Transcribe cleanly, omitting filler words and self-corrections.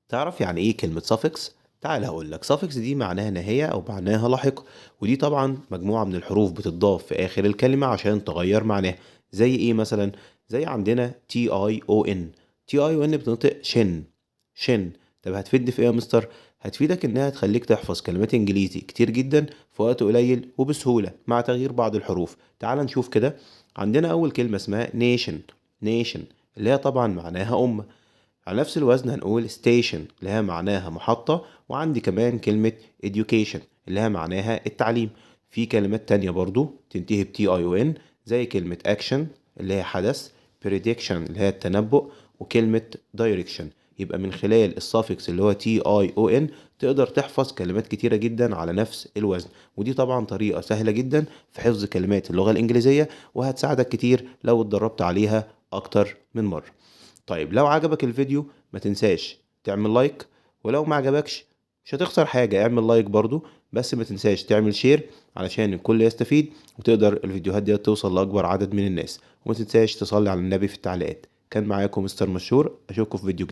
تعرف يعني ايه كلمة suffix؟ تعال هقولك suffix دي معناها نهاية او معناها لاحقة، ودي طبعا مجموعة من الحروف بتضاف في اخر الكلمة عشان تغير معناها. زي ايه مثلا؟ زي عندنا تي اي او ان بتنطق شن. شن. طب هتفيدني في ايه يا مستر؟ هتفيدك انها تخليك تحفظ كلمات انجليزي كتير جدا في وقت قليل وبسهولة مع تغيير بعض الحروف. تعال نشوف كده. عندنا اول كلمة اسمها نيشن. نيشن اللي هي طبعا معناها أمة. على نفس الوزن هنقول station اللي هي معناها محطة، وعندي كمان كلمة education اللي هي معناها التعليم. في كلمات تانية برضو تنتهي ب TION زي كلمة action اللي هي حدث، prediction اللي هي التنبؤ، وكلمة direction. يبقى من خلال السافكس اللي هو TION تقدر تحفظ كلمات كتيرة جدا على نفس الوزن، ودي طبعا طريقة سهلة جدا في حفظ كلمات اللغة الإنجليزية، وهتساعدك كتير لو اتدربت عليها أكتر من مرة. طيب لو عجبك الفيديو ما تنساش تعمل لايك، ولو ما عجبكش مش هتخسر حاجة، اعمل لايك برضو، بس ما تنساش تعمل شير علشان الكل يستفيد وتقدر الفيديوهات دي توصل لأكبر عدد من الناس. وما تنساش تصلي على النبي في التعليقات. كان معاكم مستر مشهور، اشوفكم في فيديو جديد.